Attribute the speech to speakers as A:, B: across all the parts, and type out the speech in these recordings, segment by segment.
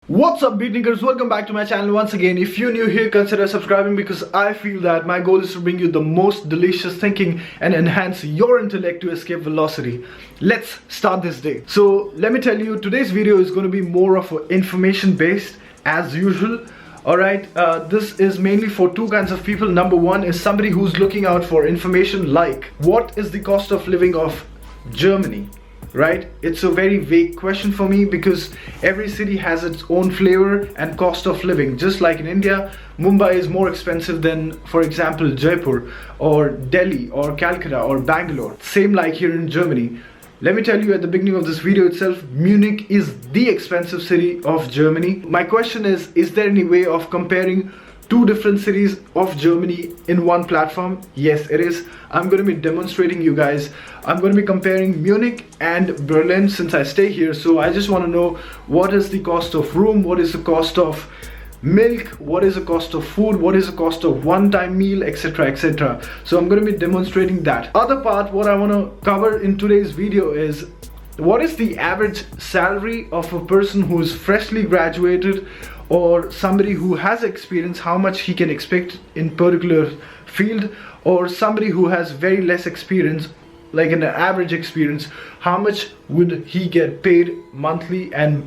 A: What's up beatnickers, welcome back to my channel once again. If you're new here, consider subscribing because I feel that my goal is to bring you the most delicious thinking and enhance your intellect to escape velocity. Let's start this day. So let me tell you, today's video is going to be more of an information based as usual. Alright, this is mainly for two kinds of people. Number one is somebody who's looking out for information like what is the cost of living of Germany. Right, it's a very vague question for me because every city has its own flavor and cost of living. Just like in India, Mumbai is more expensive than, for example, Jaipur or Delhi or Calcutta or Bangalore. Same like here in Germany. Let me tell you at the beginning of this video itself, Munich is the expensive city of Germany. My question is there any way of comparing two different cities of Germany in one platform? Yes, it is. I'm going to be demonstrating you guys. I'm going to be comparing Munich and Berlin since I stay here. So I just want to know what is the cost of room, what is the cost of milk, what is the cost of food, what is the cost of one-time meal, etc, etc. So I'm going to be demonstrating that. Other part, what I want to cover in today's video is what is the average salary of a person who is freshly graduated or somebody who has experience, how much he can expect in particular field, or somebody who has very less experience, like an average experience, how much would he get paid monthly and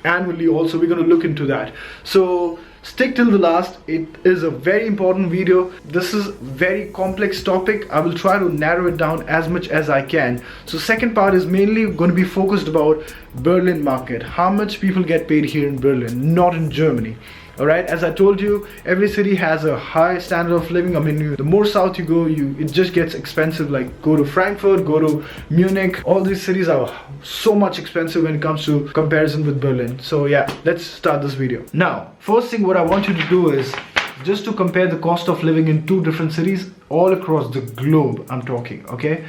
A: annually. Also we're going to look into that, so stick till the last. It is a very important video. This is very complex topic. I will try to narrow it down as much as I can. So second part is mainly going to be focused about Berlin market, how much people get paid here in Berlin, not in Germany. Alright, as I told you, every city has a high standard of living. I mean, the more south you go, it just gets expensive. Like go to Frankfurt, go to Munich, all these cities are so much expensive when it comes to comparison with Berlin. So yeah, let's start this video. Now, first thing what I want you to do is just to compare the cost of living in two different cities all across the globe, I'm talking, okay?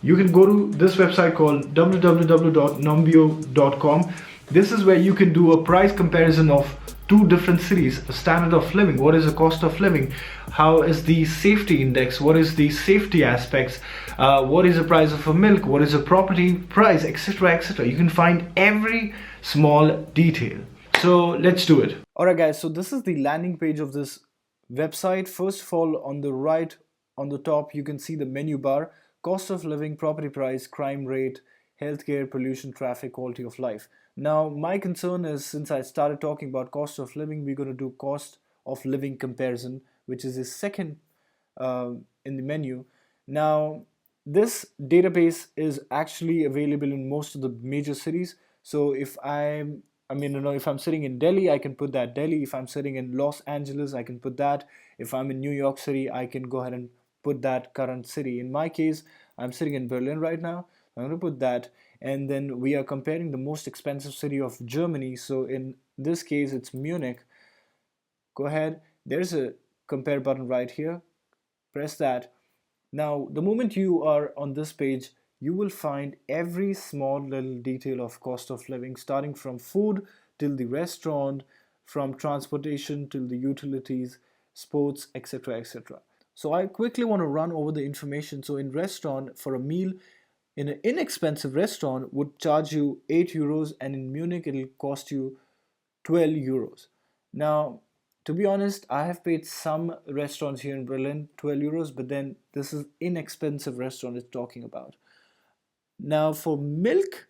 A: You can go to this website called www.numbeo.com. This is where you can do a price comparison of two different cities, a standard of living, what is the cost of living, how is the safety index, what is the safety aspects, what is the price of a milk, what is the property price, etc, etc. You can find every small detail. So let's do it. Alright guys, so this is the landing page of this website. First of all, on the right, on the top, you can see the menu bar, cost of living, property price, crime rate, healthcare, pollution, traffic, quality of life. Now my concern is, since I started talking about cost of living, we're going to do cost of living comparison, which is the second in the menu. Now this database is actually available in most of the major cities. So if if I'm sitting in Delhi, I can put that Delhi. If I'm sitting in Los Angeles, I can put that. If I'm in New York City, I can go ahead and put that current city. In my case, I'm sitting in Berlin right now. I'm going to put that, and then we are comparing the most expensive city of Germany. So in this case, it's Munich. Go ahead. There's a compare button right here. Press that. Now, the moment you are on this page, you will find every small little detail of cost of living, starting from food till the restaurant, from transportation till the utilities, sports, etc, etc. So I quickly want to run over the information. So in restaurant, for a meal in an inexpensive restaurant would charge you 8 euros, and in Munich it'll cost you 12 euros. Now, to be honest, I have paid some restaurants here in Berlin 12 euros, but then this is inexpensive restaurant it's talking about. Now for milk,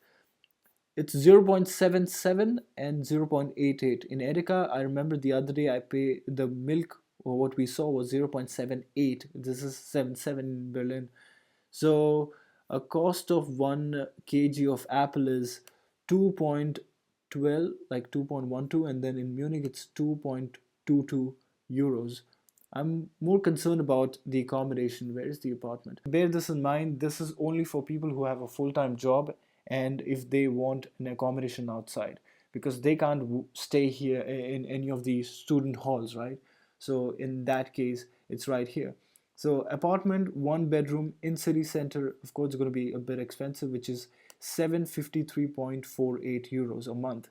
A: it's 0.77 and 0.88. In Edeka, I remember the other day I paid the milk, or what we saw was 0.78. This is 7.7 in Berlin. So a cost of 1 kg of apple is 2.12, like 2.12, and then in Munich it's 2.22 euros. I'm more concerned about the accommodation. Where is the apartment? Bear this in mind, this is only for people who have a full-time job and if they want an accommodation outside, because they can't stay here in any of these student halls, right? So in that case, it's right here. So apartment, 1 bedroom in city center, of course, it's going to be a bit expensive, which is 753.48 euros a month.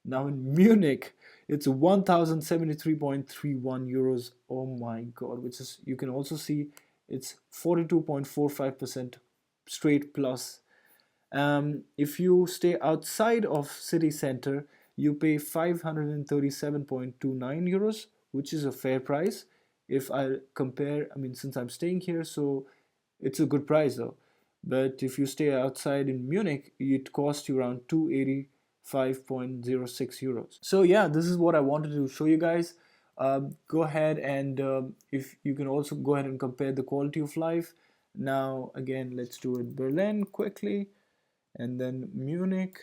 A: Now in Munich, it's 1073.31 euros. Oh my God, which is, you can also see it's 42.45% straight plus. If you stay outside of city center,
B: you pay 537.29 euros, which is a fair price. If I compare, I mean, since I'm staying here, so it's a good price though. But if you stay outside in Munich, it costs you around 285.06 euros. So yeah, this is what I wanted to show you guys. Go ahead and if you can also go ahead and compare the quality of life. Now again, let's do it Berlin quickly, and then Munich,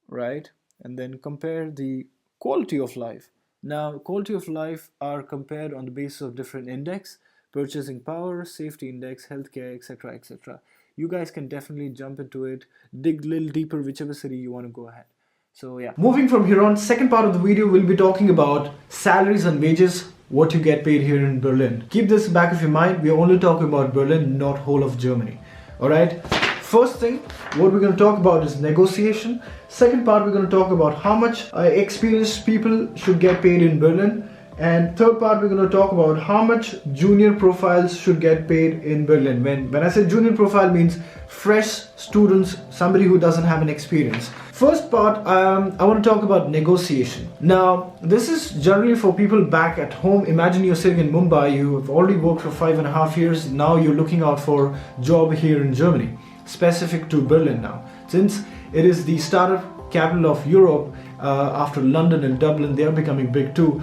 B: right? And then compare the quality of life. Now, quality of life are compared on the basis of different index: purchasing power, safety index, healthcare, etc., etc. You guys can definitely jump into it, dig a little deeper, whichever city you want to go ahead. So yeah.
A: Moving from here on, second part of the video, we'll be talking about salaries and wages, what you get paid here in Berlin. Keep this in the back of your mind. We're only talking about Berlin, not whole of Germany. All right. First thing, what we're going to talk about is negotiation. Second part, we're going to talk about how much experienced people should get paid in Berlin. And third part, we're going to talk about how much junior profiles should get paid in Berlin. When I say junior profile, means fresh students, somebody who doesn't have an experience. First part, I want to talk about negotiation. Now, this is generally for people back at home. Imagine you're sitting in Mumbai, you have already worked for 5.5 years. Now you're looking out for a job here in Germany, specific to Berlin now. Since it is the startup capital of Europe, after London and Dublin, they are becoming big too.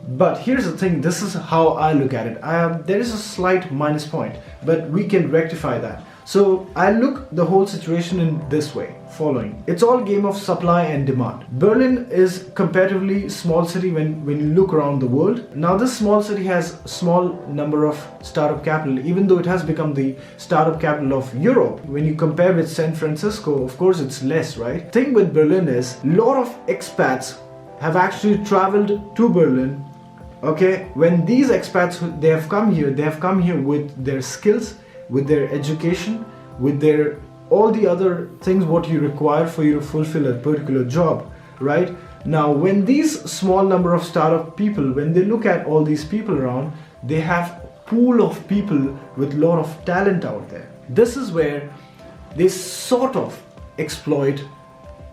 A: But here's the thing, this is how I look at it. There is a slight minus point, but we can rectify that. So I look the whole situation in this way, following. It's all game of supply and demand. Berlin is comparatively small city when you look around the world. Now this small city has small number of startup capital, even though it has become the startup capital of Europe. When you compare with San Francisco, of course it's less, right? Thing with Berlin is, a lot of expats have actually traveled to Berlin. Okay, when these expats, they have come here with their skills, with their education, with their all the other things what you require for you to fulfill a particular job, right? Now when these small number of startup people, when they look at all these people around, they have pool of people with a lot of talent out there. This is where they sort of exploit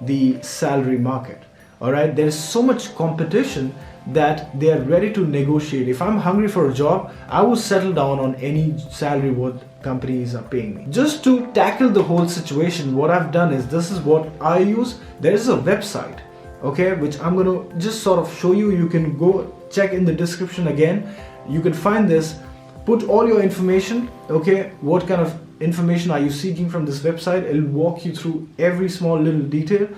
A: the salary market. All right, there's so much competition that they are ready to negotiate. If I'm hungry for a job, I will settle down on any salary what companies are paying me. Just to tackle the whole situation, what I've done is, this is what I use. There is a website, okay, which I'm going to just sort of show you. You can go check in the description again. You can find this, put all your information, okay, what kind of information are you seeking from this website. It'll walk you through every small little detail,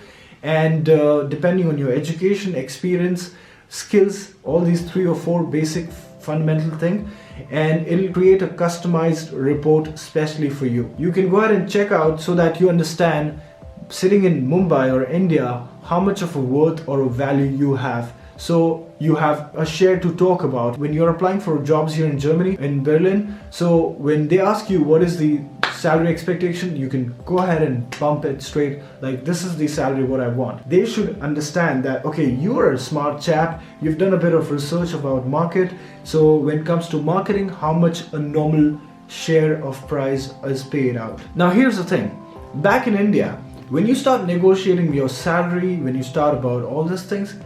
A: and depending on your education, experience, skills, all these 3 or 4 basic fundamental thing, and it'll create a customized report especially for you. You can go ahead and check out so that you understand, sitting in Mumbai or India, how much of a worth or a value you have. So you have a share to talk about when you're applying for jobs here in Germany, in Berlin. So when they ask you what is the salary expectation, you can go ahead and bump it straight, like this is the salary what I want. They should understand that, okay, you're a smart chap, you've done a bit of research about market, so when it comes to marketing, how much a normal share of price is paid out. Now here's the thing, back in India, when you start negotiating your salary, when you start about all these things,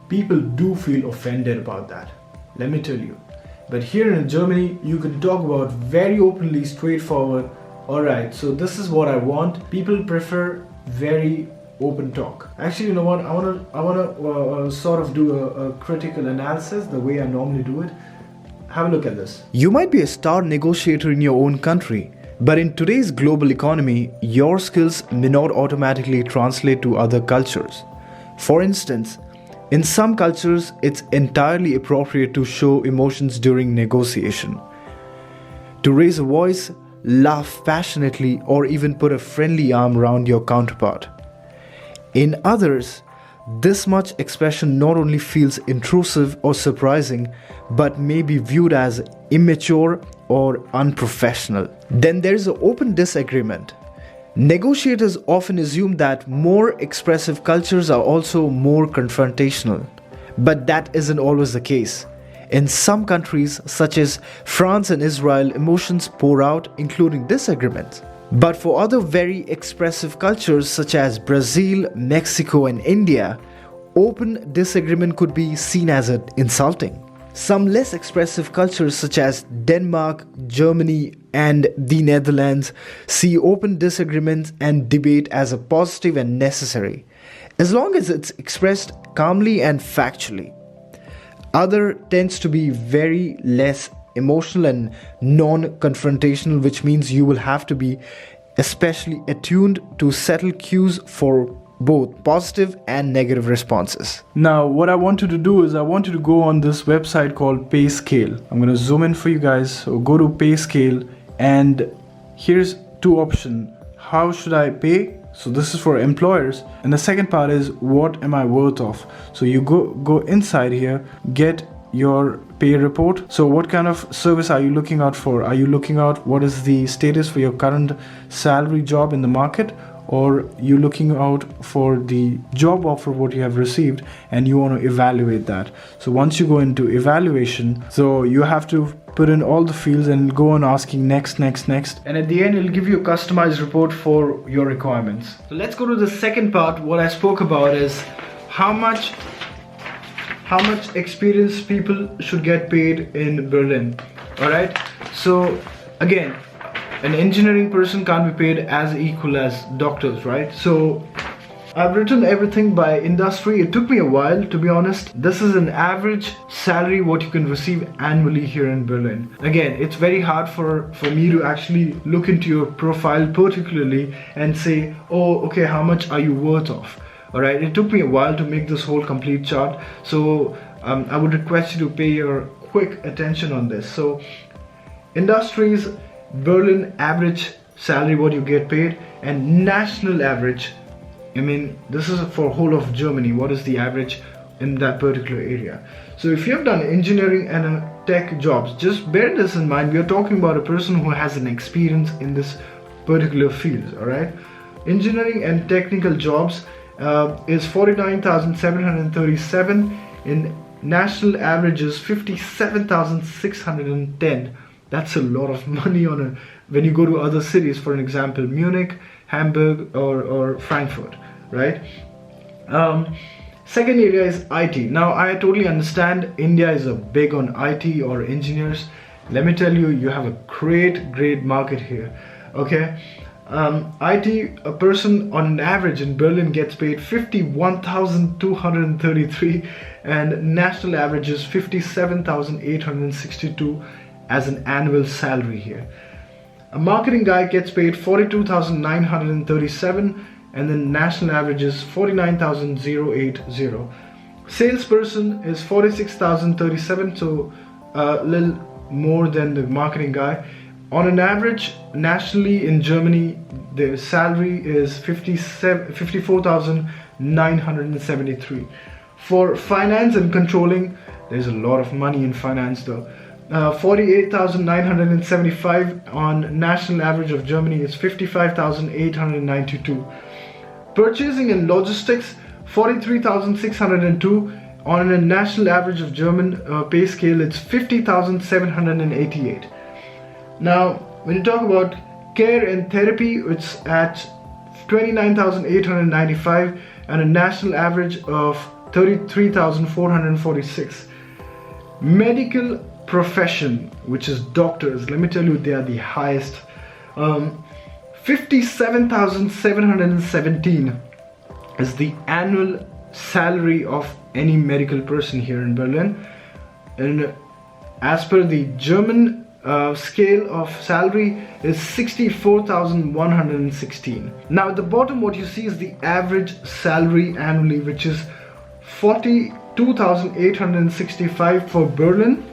A: people do feel offended about that, let me tell you. But here in Germany, you can talk about very openly, straightforward. Alright, so this is what I want. People prefer very open talk. Actually, you know what? I wanna sort of do a critical analysis the way I normally do it. Have a look at this. You might be a star negotiator in your own country, but in today's global economy, your skills may not automatically translate to other cultures. For instance, in some cultures, it's entirely appropriate to show emotions during negotiation. To raise a voice, laugh passionately, or even put a friendly arm around your counterpart. In others, this much expression not only feels intrusive or surprising, but may be viewed as immature or unprofessional. Then there is an open disagreement. Negotiators often assume that more expressive cultures are also more confrontational, but that isn't always the case. In some countries, such as France and Israel, emotions pour out, including disagreements. But for other very expressive cultures such as Brazil, Mexico, and India, open disagreement could be seen as insulting. Some less expressive cultures such as Denmark, Germany, and the Netherlands see open disagreement and debate as a positive and necessary, as long as it's expressed calmly and factually. Other tends to be very less emotional and non-confrontational, which means you will have to be especially attuned to settle cues for both positive and negative responses. Now, what I want you to do is I want you to go on this website called Payscale. I'm going to zoom in for you guys. So go to Payscale, and here's two options. How should I pay? So this is for employers, and the second part is what am I worth of? So you go inside here, get your pay report. So what kind of service are you looking out for? Are you looking out what is the status for your current salary job in the market, or you looking out for the job offer what you have received and you want to evaluate that? So once you go into evaluation, so you have to put in all the fields and go on asking next, and at the end it'll give you a customized report for your requirements. So let's go to the second part. What I spoke about is how much experienced people should get paid in Berlin. All right, so again, an engineering person can't be paid as equal as doctors, right? So I've written everything by industry. It took me a while, to be honest. This is an average salary what you can receive annually here in Berlin. Again, it's very hard for me to actually look into your profile particularly and say, oh, okay, how much are you worth of? All right, it took me a while to make this whole complete chart. So I would request you to pay your quick attention on this. So industries, Berlin average salary what you get paid, and national average. I mean, this is for whole of Germany. What is the average in that particular area? So if you have done engineering and tech jobs, just bear this in mind. We are talking about a person who has an experience in this particular field. All right, engineering and technical jobs is 49,737. In national average is 57,610. That's a lot of money when you go to other cities, for an example, Munich, Hamburg, or Frankfurt, right? Second area is IT. Now, I totally understand India is a big on IT or engineers. Let me tell you, you have a great market here, okay? IT, a person on an average in Berlin gets paid 51,233, and national average is 57,862 as an annual salary here. A marketing guy gets paid 42,937, and the national average is 49,080. Salesperson is 46,037, so a little more than the marketing guy. On an average, nationally in Germany, the salary is 54,973. For finance and controlling, there's a lot of money in finance though. 48,975 on national average of Germany is 55,892. Purchasing and logistics, 43,602 on a national average of German pay scale. It's 50,788. Now, when you talk about care and therapy, it's at 29,895 and a national average of 33,446. Medical profession, which is doctors, let me tell you, they are the highest. 57,717 is the annual salary of any medical person here in Berlin, and as per the German scale of salary is 64,116. Now at the bottom what you see is the average salary annually, which is 42,865 for Berlin,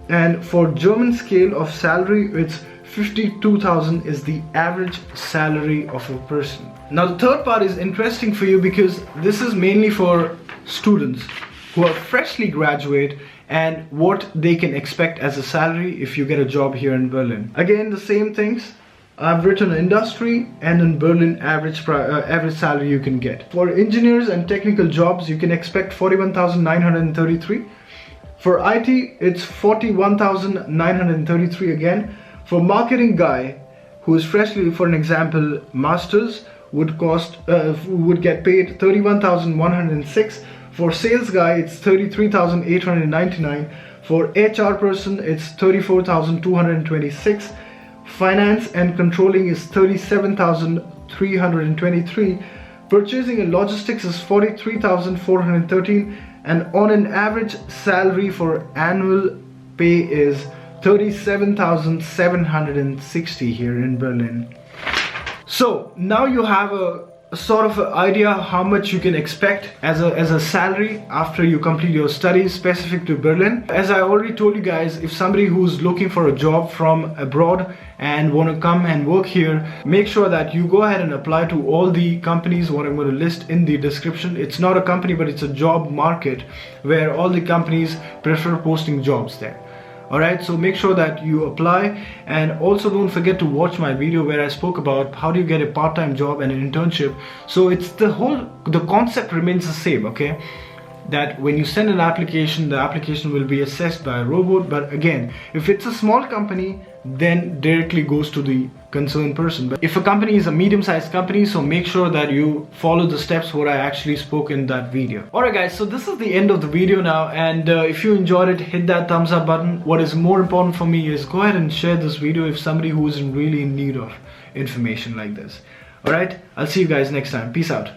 A: and for German scale of salary it's 52,000 is the average salary of a person. Now the third part is interesting for you because this is mainly for students who are freshly graduate and what they can expect as a salary if you get a job here in Berlin. Again, the same things. I've written industry and in Berlin average salary you can get. For engineers and technical jobs, you can expect 41,933. For IT, it's 41,933 again. For marketing guy who is freshly, for an example, masters, would get paid 31,106. For sales guy, it's 33,899. For HR person, it's 34,226. Finance and controlling is 37,323. Purchasing and logistics is 43,413. And on an average salary for annual pay is 37,760 here in Berlin. So now you have a sort of an idea how much you can expect as a salary after you complete your studies specific to Berlin. As I already told you guys, if somebody who's looking for a job from abroad and want to come and work here, make sure that you go ahead and apply to all the companies what I'm going to list in the description. It's not a company, but it's a job market where all the companies prefer posting jobs there. Alright, so make sure that you apply, and also don't forget to watch my video where I spoke about how do you get a part-time job and an internship. So it's the concept remains the same, okay? That when you send an application, the application will be assessed by a robot. But again, if it's a small company, then directly goes to the concerned person. But if a company is a medium-sized company, so make sure that you follow the steps what I actually spoke in that video. Alright guys, so this is the end of the video now, and if you enjoyed it, hit that thumbs up button. What is more important for me is go ahead and share this video if somebody who is really in need of information like this. Alright, I'll see you guys next time. Peace out.